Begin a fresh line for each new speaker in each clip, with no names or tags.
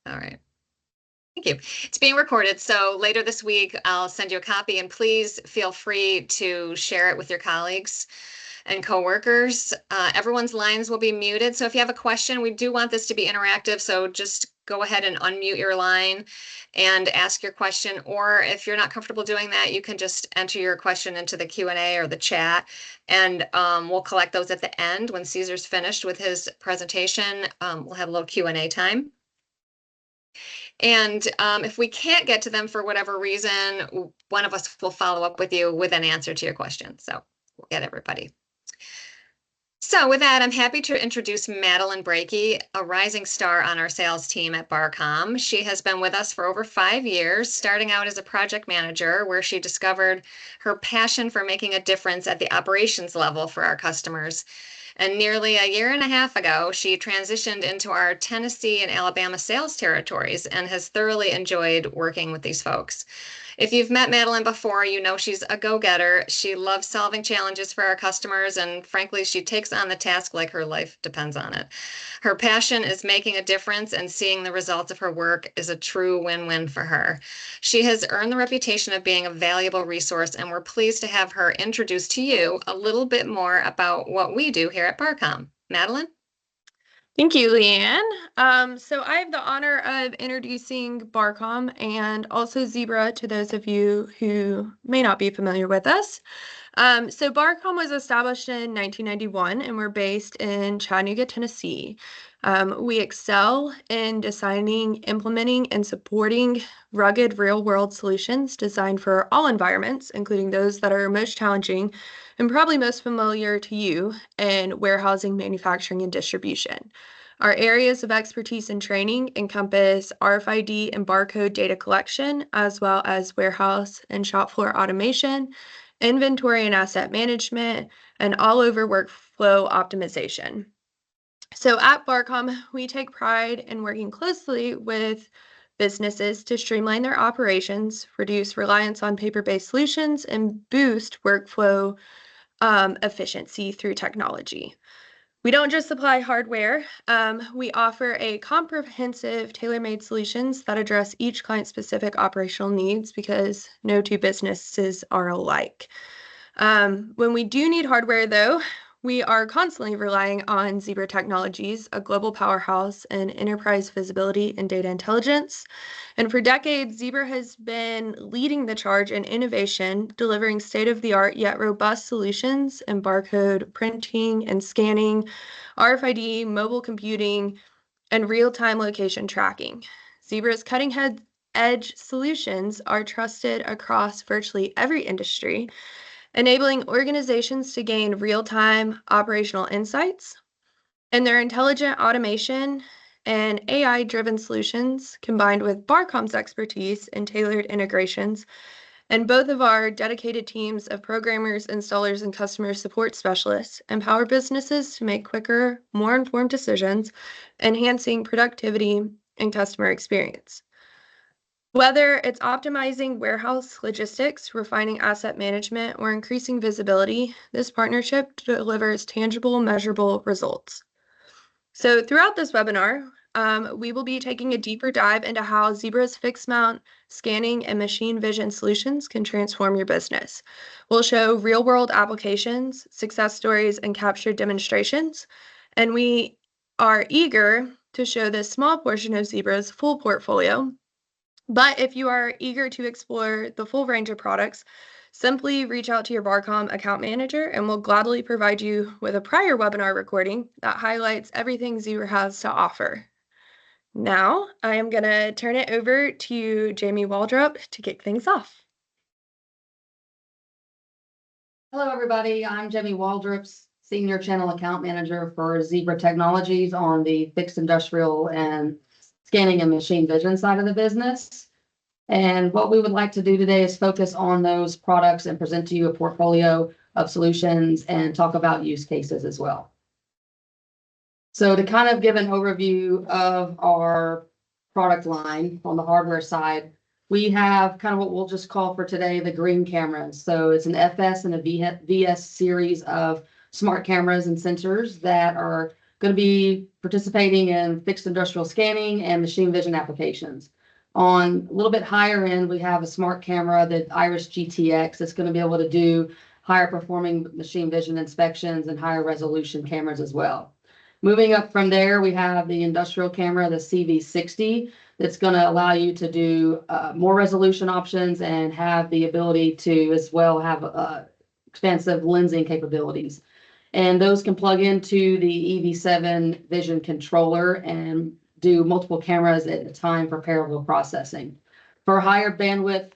All right. Thank you. It's being recorded, so later this week I'll send you a copy, and please feel free to share it with your colleagues and coworkers. Everyone's lines will be muted, so if you have a question, we do want this to be interactive, so just go ahead and unmute your line and ask your question, or if you're not comfortable doing that, you can just enter your question into the Q&A or the chat, and we'll collect those at the end. When Caesar's finished with his presentation, we'll have a little Q&A time. And if we can't get to them for whatever reason, one of us will follow up with you with an answer to your question. So we'll get everybody. So with that, I'm happy to introduce Madeline Brakey, a rising star on our sales team at Barcom. She has been with us for over 5 years, starting out as a project manager, where she discovered her passion for making a difference at the operations level for our customers. And nearly a year and a half ago, she transitioned into our Tennessee and Alabama sales territories and has thoroughly enjoyed working with these folks. If you've met Madeline before, you know she's a go-getter. She loves solving challenges for our customers, and frankly, she takes on the task like her life depends on it. Her passion is making a difference, and seeing the results of her work is a true win-win for her. She has earned the reputation of being a valuable resource, and we're pleased to have her introduce to you a little bit more about what we do here at Barcom. Madeline?
Thank you, Leanne. So I have the honor of introducing Barcom and also Zebra to those of you who may not be familiar with us. So Barcom was established in 1991, and we're based in Chattanooga, Tennessee. We excel in designing, implementing, and supporting rugged real-world solutions designed for all environments, including those that are most challenging and probably most familiar to you in warehousing, manufacturing, and distribution. Our areas of expertise and training encompass RFID and barcode data collection, as well as warehouse and shop floor automation, inventory and asset management, and all over workflow optimization. So at Barcom, we take pride in working closely with businesses to streamline their operations, reduce reliance on paper-based solutions, and boost workflow efficiency through technology. We don't just supply hardware. We offer a comprehensive, tailor-made solutions that address each client's specific operational needs, because no two businesses are alike. When we do need hardware, though, we are constantly relying on Zebra Technologies, a global powerhouse in enterprise visibility and data intelligence. And for decades, Zebra has been leading the charge in innovation, delivering state-of-the-art yet robust solutions in barcode printing and scanning, RFID, mobile computing, and real-time location tracking. Zebra's cutting-edge solutions are trusted across virtually every industry, enabling organizations to gain real-time operational insights. And their intelligent automation and AI-driven solutions, combined with Barcom's expertise in tailored integrations, and both of our dedicated teams of programmers, installers, and customer support specialists, empower businesses to make quicker, more informed decisions, enhancing productivity and customer experience. Whether it's optimizing warehouse logistics, refining asset management, or increasing visibility, this partnership delivers tangible, measurable results. So throughout this webinar, we will be taking a deeper dive into how Zebra's fixed mount scanning and machine vision solutions can transform your business. We'll show real-world applications, success stories, and captured demonstrations, and we are eager to show this small portion of Zebra's full portfolio. But if you are eager to explore the full range of products, simply reach out to your Barcom account manager, and we'll gladly provide you with a prior webinar recording that highlights everything Zebra has to offer. Now, I am going to turn it over to Jamie Waldrop to kick things off.
Hello, everybody. I'm Jamie Waldrop, Senior Channel Account Manager for Zebra Technologies on the fixed industrial and scanning and machine vision side of the business. And what we would like to do today is focus on those products and present to you a portfolio of solutions and talk about use cases as well. So to kind of give an overview of our product line on the hardware side, we have kind of what we'll just call for today the green cameras. So it's an FS and a VS series of smart cameras and sensors that are going to be participating in fixed industrial scanning and machine vision applications. On a little bit higher end, we have a smart camera, the Iris GTX, that's going to be able to do higher performing machine vision inspections and higher resolution cameras as well. Moving up from there, we have the industrial camera, the CV60, that's going to allow you to do more resolution options and have the ability to as well have expansive lensing capabilities. And those can plug into the EV7 vision controller and do multiple cameras at a time for parallel processing. For higher bandwidth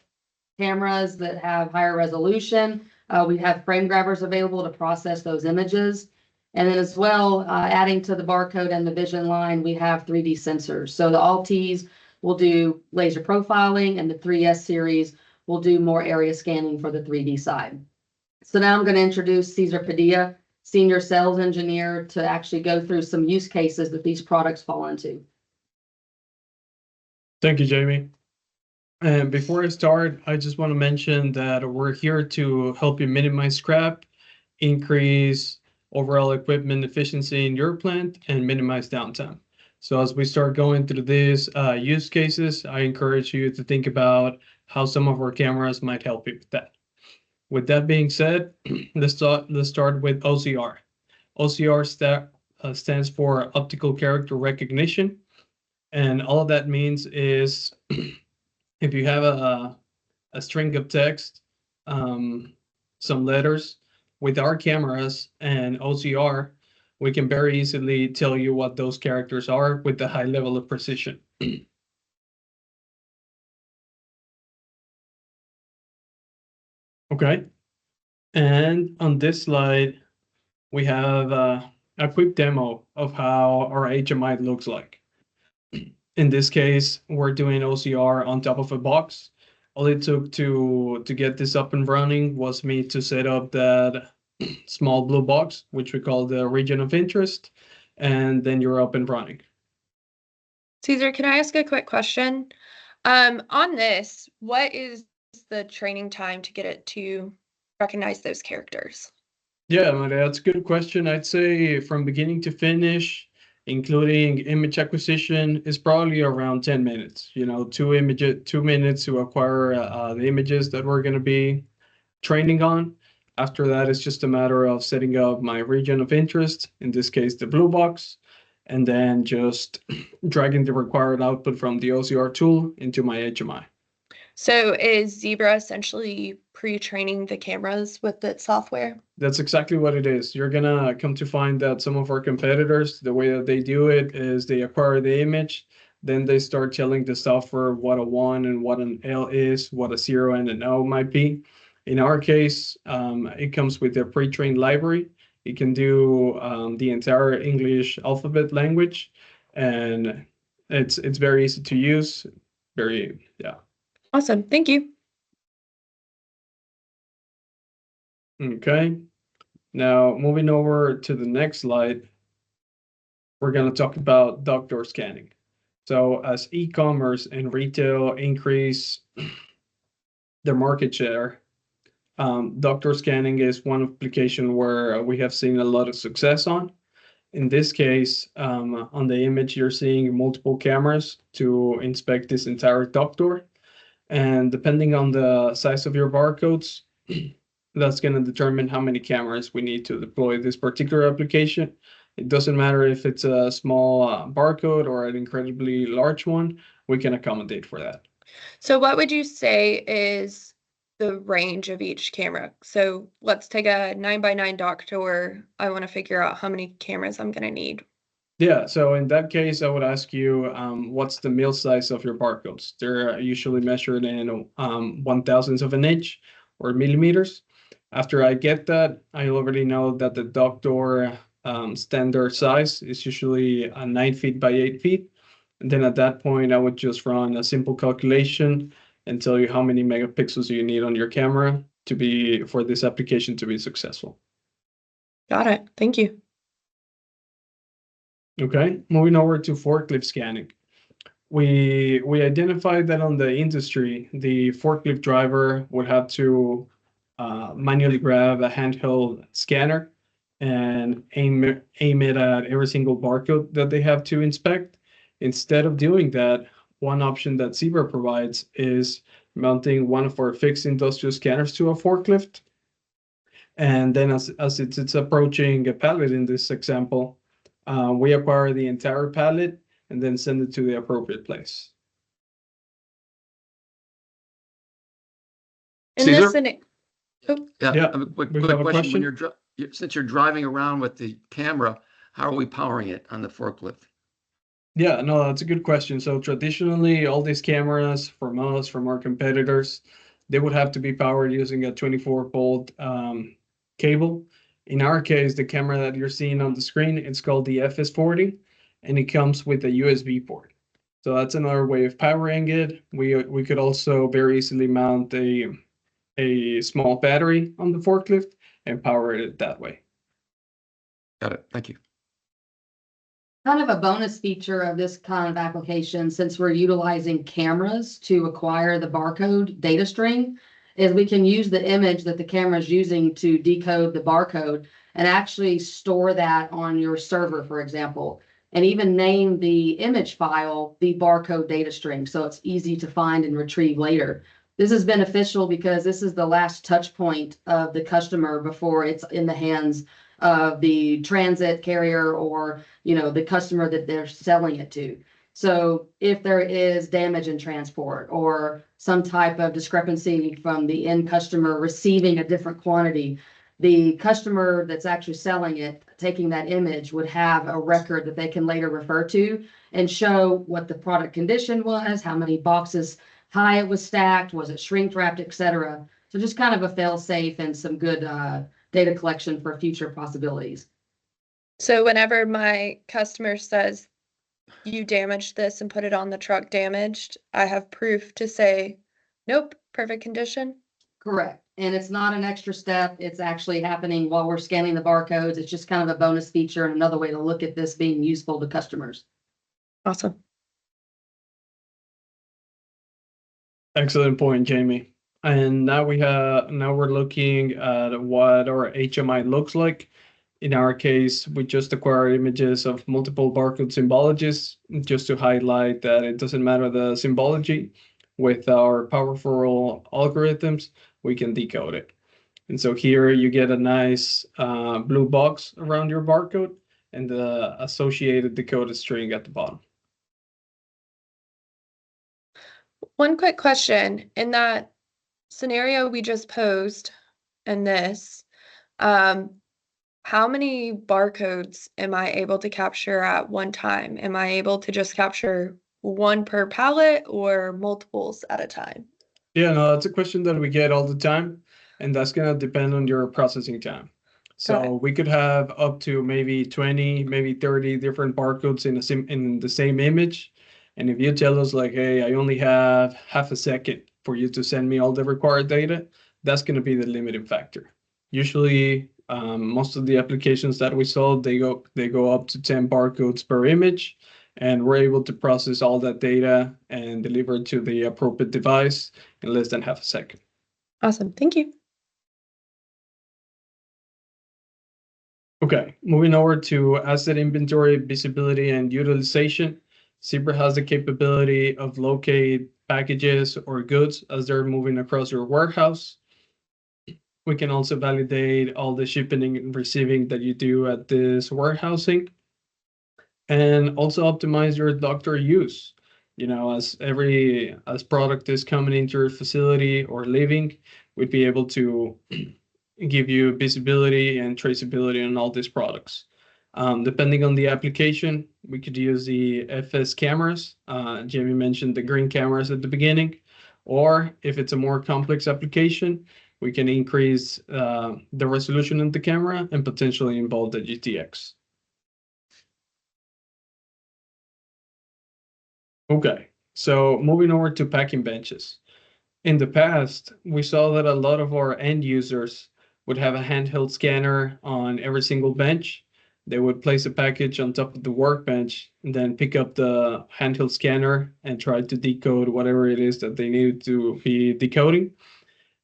cameras that have higher resolution, we have frame grabbers available to process those images. And then as well, adding to the barcode and the vision line, we have 3D sensors. So the Altis will do laser profiling, and the 3S series will do more area scanning for the 3D side. So now I'm going to introduce Cesar Padilla, Senior Sales Engineer, to actually go through some use cases that these products fall into.
Thank you, Jamie. And before I start, I just want to mention that we're here to help you minimize scrap, increase overall equipment efficiency in your plant, and minimize downtime. So as we start going through these use cases, I encourage you to think about how some of our cameras might help you with that. With that being said, let's start with OCR. OCR stands for Optical Character Recognition. And all that means is if you have a string of text, some letters, with our cameras and OCR, we can very easily tell you what those characters are with a high level of precision. Okay. And on this slide, we have a quick demo of how our HMI looks like. In this case, we're doing OCR on top of a box. All it took to get this up and running was me to set up that small blue box, which we call the region of interest, and then you're up and running.
Cesar, can I ask a quick question? On this, what is the training time to get it to recognize those characters?
Yeah, that's a good question. I'd say from beginning to finish, including image acquisition, is probably around 10 minutes. 2 minutes to acquire the images that we're going to be training on. After that, it's just a matter of setting up my region of interest, in this case, the blue box, and then just dragging the required output from the OCR tool into my HMI.
So is Zebra essentially pre-training the cameras with its software?
That's exactly what it is. You're going to come to find that some of our competitors, the way that they do it is they acquire the image, then they start telling the software what a 1 and what an L is, what a 0 and an O might be. In our case, it comes with a pre-trained library. It can do the entire English alphabet language, and it's very easy to use. Yeah.
Awesome. Thank you.
Okay. Now, moving over to the next slide, we're going to talk about dock door scanning. So as e-commerce and retail increase their market share, dock door scanning is one application where we have seen a lot of success on. In this case, on the image, you're seeing multiple cameras to inspect this entire dock door. And depending on the size of your barcodes, that's going to determine how many cameras we need to deploy this particular application. It doesn't matter if it's a small barcode or an incredibly large one, we can accommodate for that.
So what would you say is the range of each camera? So let's take a 9x9 dock door. I want to figure out how many cameras I'm going to need.
Yeah, so in that case, I would ask you, what's the mil size of your barcodes? They're usually measured in 1/1000th of an inch or millimeters. After I get that, I already know that the dock door standard size is usually 9 feet by 8 feet. And then at that point, I would just run a simple calculation and tell you how many megapixels you need on your camera for this application to be successful.
Got it. Thank you.
Okay, moving over to forklift scanning. We identified that on the industry, the forklift driver would have to manually grab a handheld scanner and aim it at every single barcode that they have to inspect. Instead of doing that, one option that Zebra provides is mounting one of our fixed industrial scanners to a forklift. And then as it's approaching a pallet in this example, we acquire the entire pallet and then send it to the appropriate place.
In
Caesar?
this scenario,
Yeah,
Yeah,
I have a quick
we have a
question. When
question?
since you're driving around with the camera, how are we powering it on the forklift?
Yeah, no, that's a good question. So traditionally, all these cameras from us, from our competitors, they would have to be powered using a 24-volt cable. In our case, the camera that you're seeing on the screen, it's called the FS40, and it comes with a USB port. So that's another way of powering it. We could also very easily mount a small battery on the forklift and power it that way.
Got it. Thank you.
Kind of a bonus feature of this kind of application, since we're utilizing cameras to acquire the barcode data string, is we can use the image that the camera is using to decode the barcode and actually store that on your server, for example, and even name the image file the barcode data string, so it's easy to find and retrieve later. This is beneficial because this is the last touch point of the customer before it's in the hands of the transit carrier or, you know, the customer that they're selling it to. So if there is damage in transport or some type of discrepancy from the end customer receiving a different quantity, the customer that's actually selling it, taking that image, would have a record that they can later refer to and show what the product condition was, how many boxes high it was stacked, was it shrink wrapped, etc. So just kind of a fail safe and some good data collection for future possibilities.
so whenever my customer says you damaged this and put it on the truck damaged, I have proof to say, nope, perfect condition.
Correct. And it's not an extra step. It's actually happening while we're scanning the barcodes. It's just kind of a bonus feature and another way to look at this being useful to customers.
Awesome.
Excellent point, Jamie. And now we're looking at what our HMI looks like. In our case, we just acquired images of multiple barcode symbologies just to highlight that it doesn't matter the symbology. With our powerful algorithms, we can decode it. And so here you get a nice blue box around your barcode and the associated decoded string at the bottom.
One quick question. In that scenario we just posed and this, how many barcodes am I able to capture at one time? Am I able to just capture one per pallet or multiples at a time?
Yeah, no, that's a question that we get all the time, and that's gonna depend on your processing time. So we could have up to maybe 20, maybe 30 different barcodes in the same image. And if you tell us like, hey, I only have half a second for you to send me all the required data, that's gonna be the limiting factor. Usually, most of the applications that we saw, they go up to 10 barcodes per image, and we're able to process all that data and deliver it to the appropriate device in less than half a second.
Awesome. Thank you.
Okay, moving over to asset inventory, visibility, and utilization. Zebra has the capability of locate packages or goods as they're moving across your warehouse. We can also validate all the shipping and receiving that you do at this warehousing, and also optimize your doctor use. You know, as product is coming into your facility or leaving, we'd be able to give you visibility and traceability on all these products. Depending on the application, we could use the FS cameras. Jamie mentioned the green cameras at the beginning, or if it's a more complex application, we can increase the resolution of the camera and potentially involve the GTX. Okay, so moving over to packing benches. In the past, we saw that a lot of our end users would have a handheld scanner on every single bench. They would place a package on top of the workbench and then pick up the handheld scanner and try to decode whatever it is that they needed to be decoding.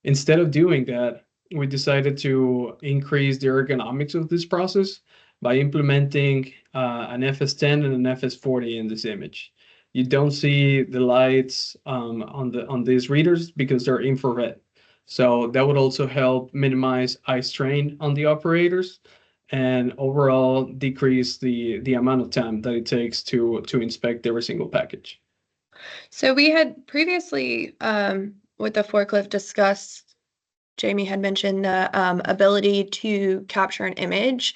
Instead of doing that, we decided to increase the ergonomics of this process by implementing an FS10 and an FS40 in this image. You don't see the lights on these readers because they're infrared. So that would also help minimize eye strain on the operators and overall decrease the amount of time that it takes to inspect every single package.
So we had previously, with the forklift discussed, Jamie had mentioned the ability to capture an image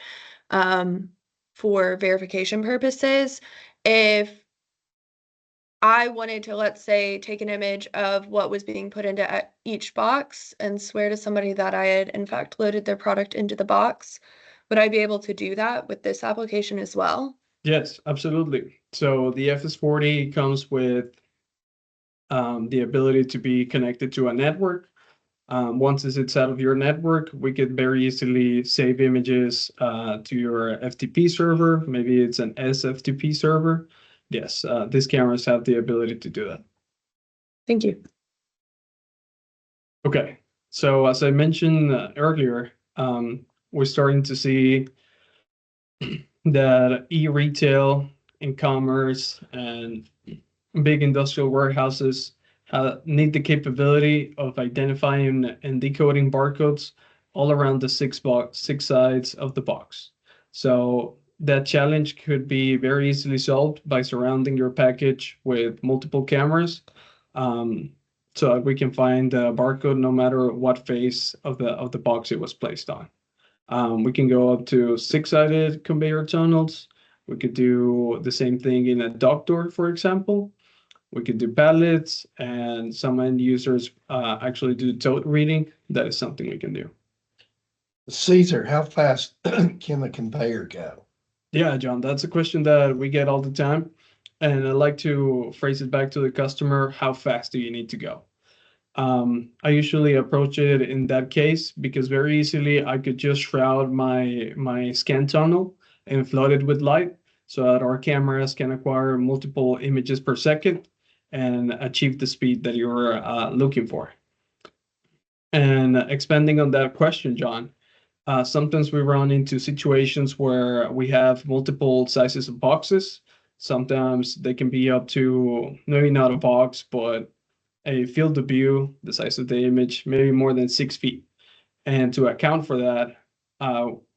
for verification purposes. If I wanted to, let's say, take an image of what was being put into each box and swear to somebody that I had, in fact, loaded their product into the box, would I be able to do that with this application as well?
Yes, absolutely. So the FS40 comes with the ability to be connected to a network. Once it's out of your network, we could very easily save images to your FTP server. Maybe it's an SFTP server. Yes, these cameras have the ability to do that.
Thank you.
Okay, so as I mentioned earlier, we're starting to see that e-retail, e-commerce, and big industrial warehouses need the capability of identifying and decoding barcodes all around the six sides of the box. So that challenge could be very easily solved by surrounding your package with multiple cameras, so that we can find the barcode no matter what face of the box it was placed on. We can go up to 6-sided conveyor tunnels. We could do the same thing in a dock door, for example. We could do pallets, and some end users actually do tote reading. That is something we can do.
Caesar, how fast can the conveyor go?
Yeah, John, that's a question that we get all the time. And I like to phrase it back to the customer, how fast do you need to go? I usually approach it in that case because very easily I could just shroud my scan tunnel and flood it with light so that our cameras can acquire multiple images per second and achieve the speed that you're looking for. And expanding on that question, John, sometimes we run into situations where we have multiple sizes of boxes. Sometimes they can be up to, maybe not a box, but a field of view, the size of the image, maybe more than 6 feet. And to account for that,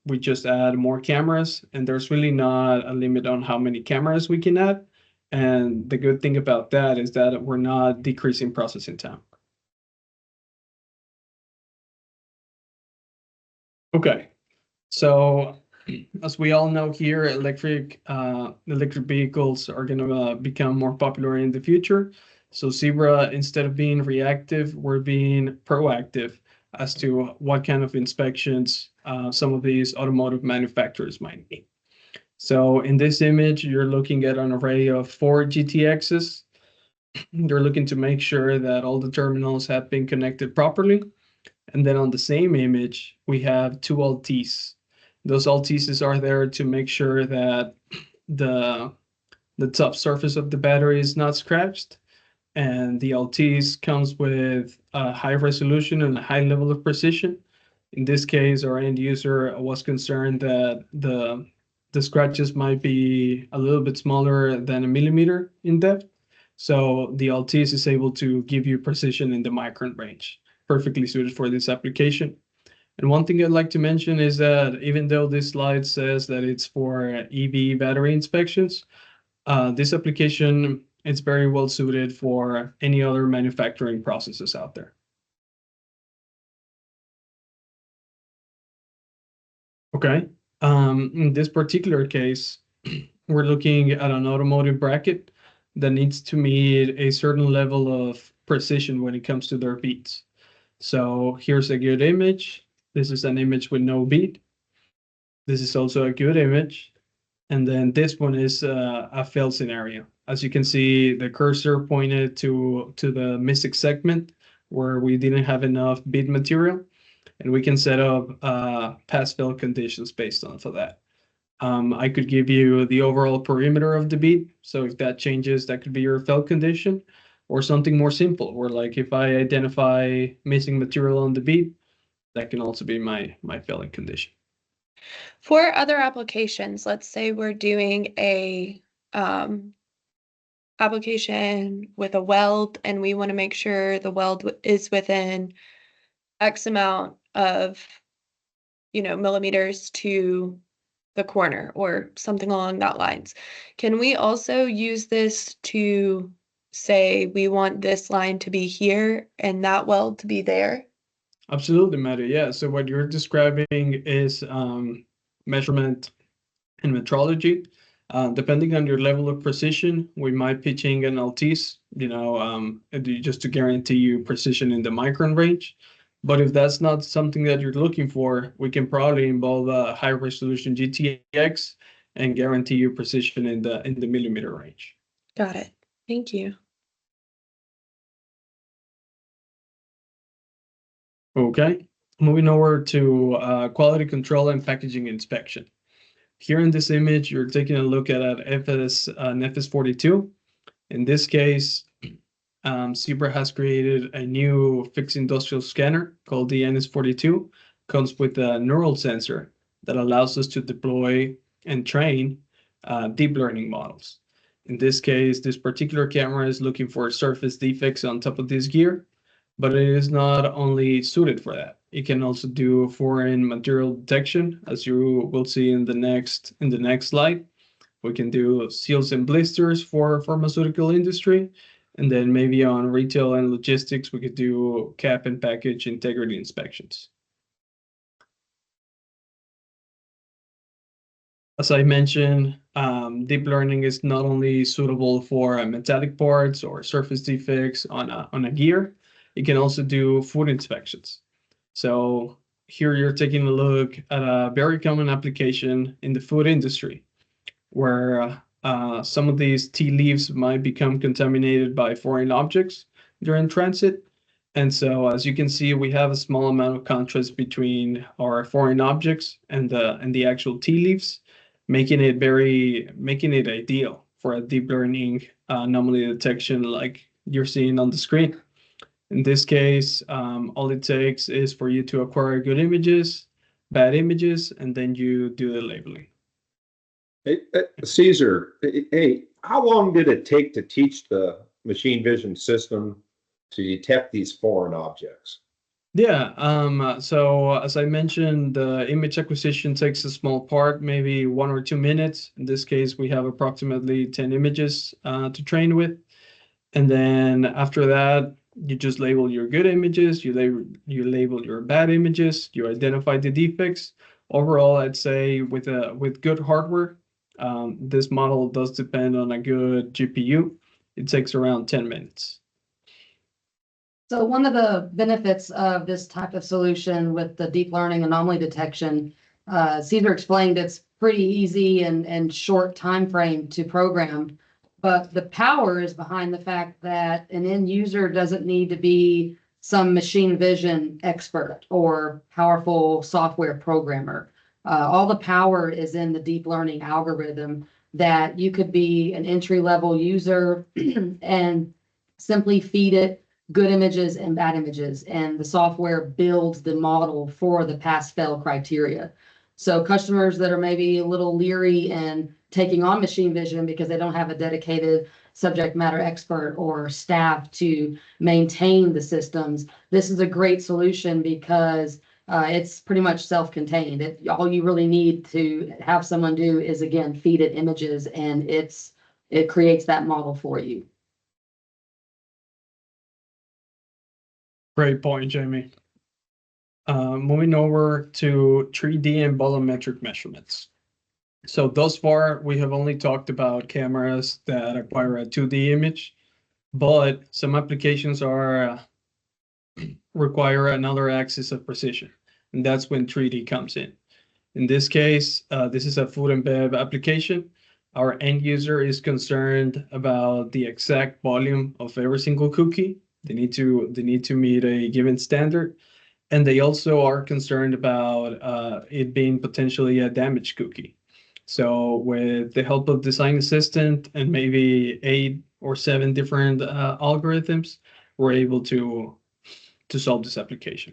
we just add more cameras, and there's really not a limit on how many cameras we can add. And the good thing about that is that we're not decreasing processing time. Okay, so as we all know here, electric vehicles are going to become more popular in the future. So Zebra, instead of being reactive, we're being proactive as to what kind of inspections some of these automotive manufacturers might need. So in this image, you're looking at an array of 4 GTXs. They're looking to make sure that all the terminals have been connected properly. And then on the same image, we have 2 LTs. Those LTs are there to make sure that the top surface of the battery is not scratched. And the LTs comes with a high resolution and a high level of precision. In this case, our end user was concerned that the scratches might be a little bit smaller than a millimeter in depth. So the LTs is able to give you precision in the micron range, perfectly suited for this application. And one thing I'd like to mention is that even though this slide says that it's for EV battery inspections, this application is very well suited for any other manufacturing processes out there. Okay, in this particular case, we're looking at an automotive bracket that needs to meet a certain level of precision when it comes to their beats. So here's a good image. This is an image with no beat. This is also a good image. And then this one is a fail scenario. As you can see, the cursor pointed to the missing segment where we didn't have enough beat material. And we can set up pass-fail conditions based on for that. I could give you the overall perimeter of the beat. So if that changes, that could be your fail condition, or something more simple, where like if I identify missing material on the beat, that can also be my failing condition.
For other applications, let's say we're doing a application with a weld and we want to make sure the weld is within X amount of, millimeters to the corner or something along that lines. Can we also use this to say we want this line to be here and that weld to be there?
Absolutely, Maddie. Yeah. So what you're describing is measurement and metrology. Depending on your level of precision, we might pitch in LTs, just to guarantee you precision in the micron range. But if that's not something that you're looking for, we can probably involve a high resolution GTX and guarantee you precision in the millimeter range.
Got it. Thank you.
Okay, moving over to quality control and packaging inspection. Here in this image, you're taking a look at an FS42. In this case, Zebra has created a new fixed industrial scanner called the NS42. Comes with a neural sensor that allows us to deploy and train deep learning models. In this case, this particular camera is looking for surface defects on top of this gear, but it is not only suited for that. It can also do foreign material detection, as you will see in the next slide. We can do seals and blisters for pharmaceutical industry, and then maybe on retail and logistics, we could do cap and package integrity inspections. As I mentioned, deep learning is not only suitable for metallic parts or surface defects on a gear. It can also do food inspections. So here you're taking a look at a very common application in the food industry, where some of these tea leaves might become contaminated by foreign objects during transit. And so, as you can see, we have a small amount of contrast between our foreign objects and the actual tea leaves, making it ideal for a deep learning anomaly detection like you're seeing on the screen. In this case, all it takes is for you to acquire good images, bad images, and then you do the labeling.
Hey, Caesar, hey, how long did it take to teach the machine vision system to detect these foreign objects?
Yeah, so as I mentioned, the image acquisition takes a small part, maybe 1 or 2 minutes. In this case, we have approximately 10 images to train with. And then after that, you just label your good images, you label your bad images, you identify the defects. Overall, I'd say with good hardware, this model does depend on a good GPU. It takes around 10 minutes.
So one of the benefits of this type of solution with the deep learning anomaly detection, Caesar explained it's pretty easy and short time frame to program. But the power is behind the fact that an end user doesn't need to be some machine vision expert or powerful software programmer. All the power is in the deep learning algorithm that you could be an entry-level user and simply feed it good images and bad images, and the software builds the model for the pass-fail criteria. So customers that are maybe a little leery and taking on machine vision because they don't have a dedicated subject matter expert or staff to maintain the systems, this is a great solution because it's pretty much self-contained. All you really need to have someone do is, again, feed it images, and it creates that model for you.
Great point, Jamie. Moving over to 3D and volumetric measurements. So thus far, we have only talked about cameras that acquire a 2D image, but some applications require another axis of precision, and that's when 3D comes in. In this case, this is a food and bev application. Our end user is concerned about the exact volume of every single cookie. They need to meet a given standard, and they also are concerned about it being potentially a damaged cookie. So with the help of Design Assistant and maybe 8 or 7 different algorithms, we're able to solve this application.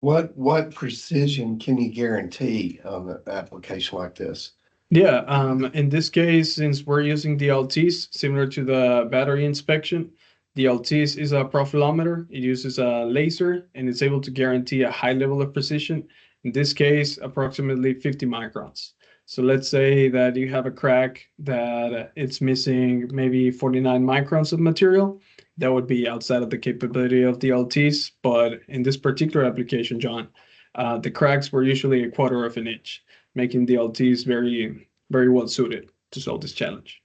What precision can you guarantee on an application like this?
Yeah, in this case, since we're using the LTs, similar to the battery inspection, the LTs is a profilometer. It uses a laser and it's able to guarantee a high level of precision. In this case, approximately 50 microns. So let's say that you have a crack that it's missing maybe 49 microns of material. That would be outside of the capability of the LTs. But in this particular application, John, the cracks were usually a quarter of an inch, making the LTs very, very well suited to solve this challenge.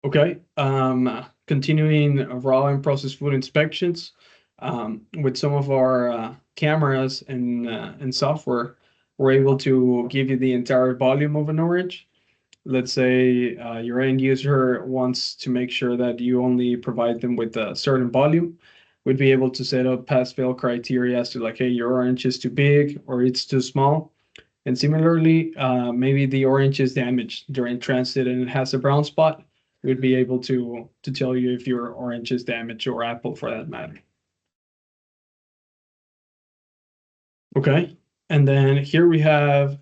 Okay, continuing raw and processed food inspections. With some of our cameras and software, we're able to give you the entire volume of an orange. Let's say your end user wants to make sure that you only provide them with a certain volume. We'd be able to set up pass-fail criteria as to like, hey, your orange is too big or it's too small. And similarly, maybe the orange is damaged during transit and it has a brown spot. We'd be able to tell you if your orange is damaged or apple for that matter. Okay, and then here we have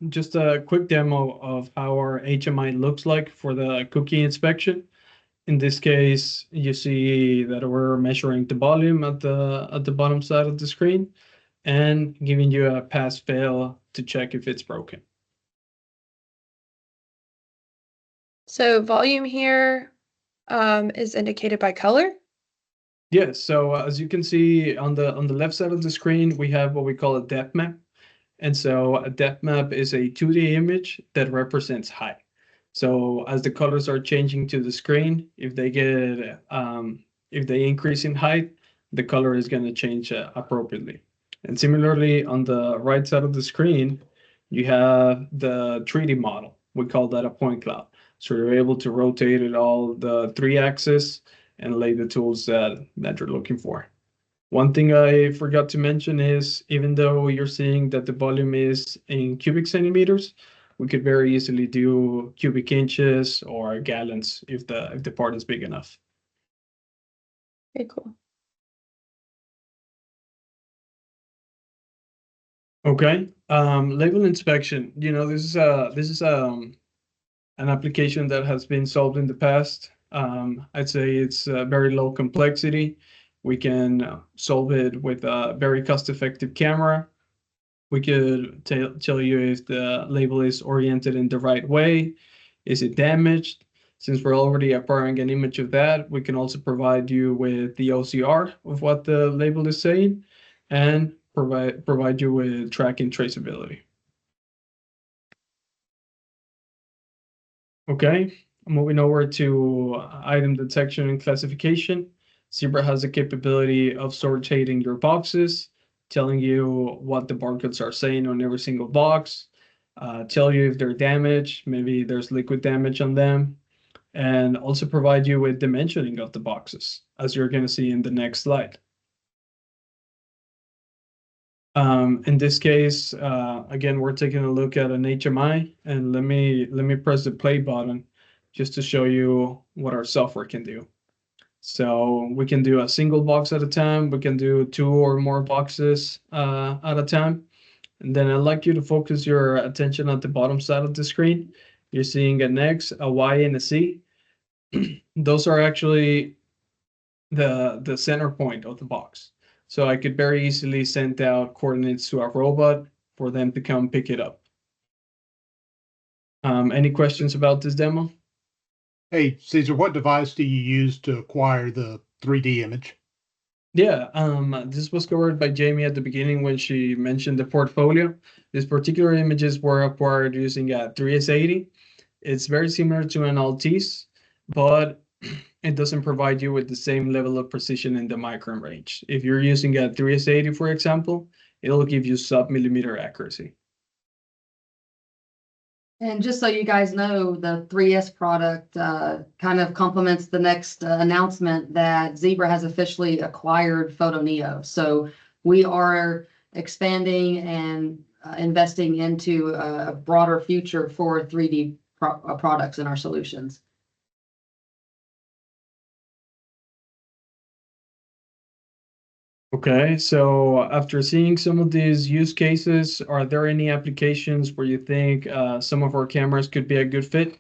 just a quick demo of how our HMI looks like for the cookie inspection. In this case, you see that we're measuring the volume at the bottom side of the screen and giving you a pass-fail to check if it's broken.
So volume here is indicated by color.
Yes, so as you can see on the left side of the screen, we have what we call a depth map. And so a depth map is a 2D image that represents height. So as the colors are changing to the screen, if they increase in height, the color is going to change appropriately. And similarly, on the right side of the screen, you have the 3D model. We call that a point cloud. So you're able to rotate it all the 3 axes and lay the tools that you're looking for. One thing I forgot to mention is, even though you're seeing that the volume is in cubic centimeters, we could very easily do cubic inches or gallons if the part is big enough.
Very cool.
Okay, label inspection. You know, this is an application that has been solved in the past. I'd say it's very low complexity. We can solve it with a very cost-effective camera. We could tell you if the label is oriented in the right way. Is it damaged? Since we're already acquiring an image of that, we can also provide you with the OCR of what the label is saying and provide you with tracking traceability. Okay, moving over to item detection and classification. Zebra has the capability of sortating your boxes, telling you what the barcodes are saying on every single box, tell you if they're damaged, maybe there's liquid damage on them, and also provide you with dimensioning of the boxes, as you're going to see in the next slide. In this case, again, we're taking a look at an HMI, and let me press the play button just to show you what our software can do. So we can do a single box at a time. We can do 2 or more boxes at a time. And then I'd like you to focus your attention at the bottom side of the screen. You're seeing an X, a Y, and a Z. Those are actually the center point of the box. So I could very easily send out coordinates to a robot for them to come pick it up. Any questions about this demo?
Hey, Caesar, what device do you use to acquire the 3D image?
Yeah, this was covered by Jamie at the beginning when she mentioned the portfolio. These particular images were acquired using a 3S80. It's very similar to an Altis, but it doesn't provide you with the same level of precision in the micron range. If you're using a 3S80, for example, it'll give you sub-millimeter accuracy.
And just so you guys know, the 3S product kind of complements the next announcement that Zebra has officially acquired Photoneo. So we are expanding and investing into a broader future for 3D products in our solutions.
Okay, so after seeing some of these use cases, are there any applications where you think some of our cameras could be a good fit?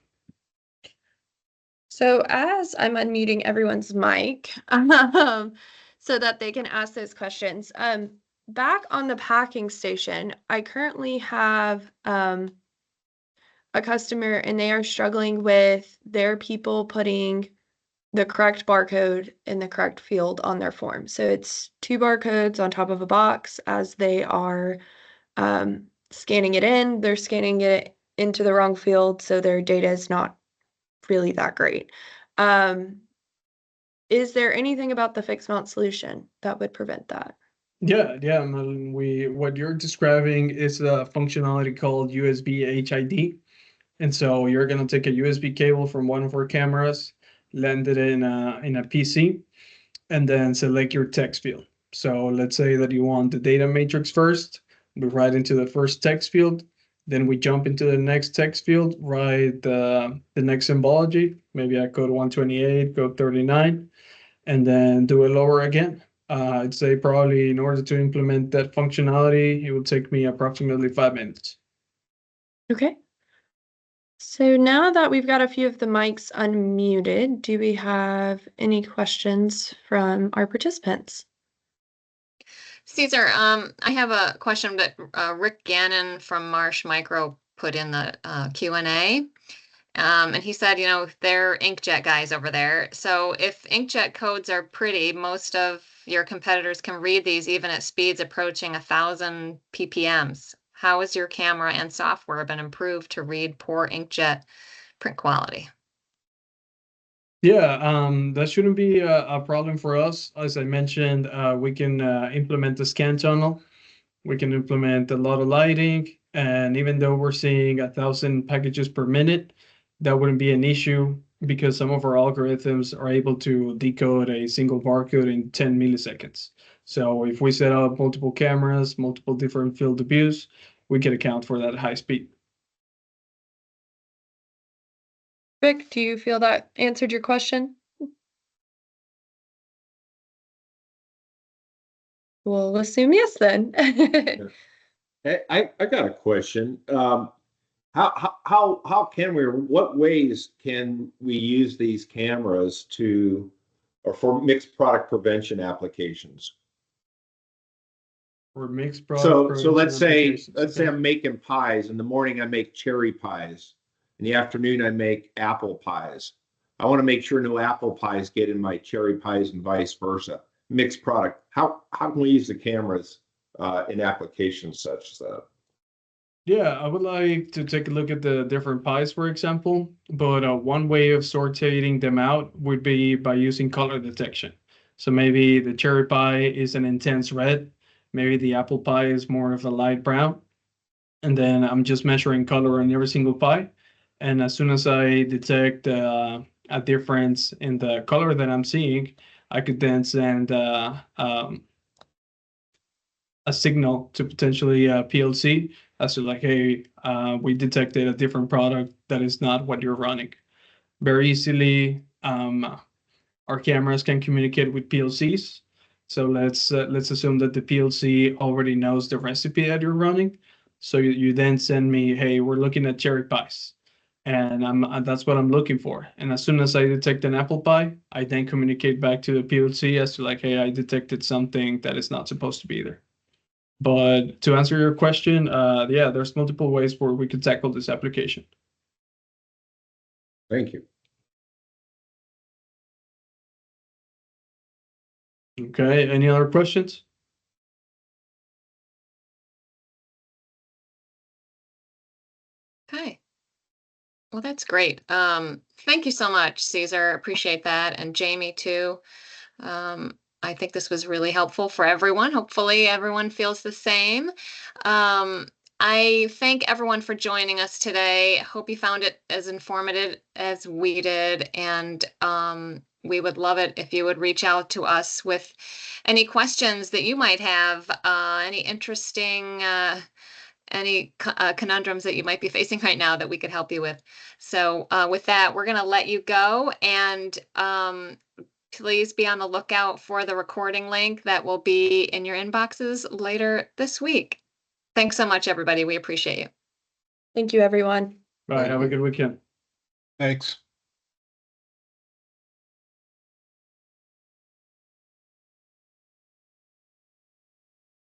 So as I'm unmuting everyone's mic, so that they can ask those questions, back on the packing station, I currently have a customer and they are struggling with their people putting the correct barcode in the correct field on their form. So it's 2 barcodes on top of a box as they are scanning it in. They're scanning it into the wrong field, so their data is not really that great. Is there anything about the fixed mount solution that would prevent that?
Yeah, what you're describing is a functionality called USB HID. And so you're gonna take a USB cable from one of our cameras, land it in a PC, and then select your text field. So let's say that you want the data matrix first, we write into the first text field, then we jump into the next text field, write the next symbology, maybe at code 128, code 39, and then do it lower again. I'd say probably in order to implement that functionality, it would take me approximately 5 minutes.
Okay. So now that we've got a few of the mics unmuted, do we have any questions from our participants?
Caesar, I have a question that Rick Gannon from Marsh Micro put in the Q&A. And he said, you know, they're inkjet guys over there. So if inkjet codes are pretty, most of your competitors can read these even at speeds approaching 1,000 ppms. How has your camera and software been improved to read poor inkjet print quality?
Yeah, that shouldn't be a problem for us. As I mentioned, we can implement the scan tunnel. We can implement a lot of lighting. And even though we're seeing 1,000 packages per minute, that wouldn't be an issue because some of our algorithms are able to decode a single barcode in 10 milliseconds. So if we set up multiple cameras, multiple different field of views, we can account for that high speed.
Rick, do you feel that answered your question? We'll assume yes then.
I got a question. How can we, what ways can we use these cameras to, or for mixed product prevention applications?
For mixed product
So
prevention
let's say
applications,
I'm making pies. In the morning, I make cherry pies. In the afternoon, I make apple pies. I want to make sure no apple pies get in my cherry pies and vice versa. Mixed product. How can we use the cameras in applications such as that?
Yeah, I would like to take a look at the different pies, for example, but one way of sorting them out would be by using color detection. So maybe the cherry pie is an intense red, maybe the apple pie is more of a light brown, and then I'm just measuring color on every single pie. And as soon as I detect a difference in the color that I'm seeing, I could then send a signal to potentially PLC as to like, hey, we detected a different product that is not what you're running. Very easily, our cameras can communicate with PLCs. So let's assume that the PLC already knows the recipe that you're running. So you then send me, hey, we're looking at cherry pies, and that's what I'm looking for. And as soon as I detect an apple pie, I then communicate back to the PLC as to like, hey, I detected something that is not supposed to be there. But to answer your question, yeah, there's multiple ways where we could tackle this application.
Thank you.
Okay, any other questions?
Okay. Well, that's great. Thank you so much, Caesar. Appreciate that. And Jamie too. I think this was really helpful for everyone. Hopefully everyone feels the same. I thank everyone for joining us today. Hope you found it as informative as we did. And we would love it if you would reach out to us with any questions that you might have, any interesting conundrums that you might be facing right now that we could help you with. So with that, we're going to let you go. And please be on the lookout for the recording link that will be in your inboxes later this week. Thanks so much, everybody. We appreciate you.
Thank you, everyone.
Bye. Have a good weekend.
Thanks.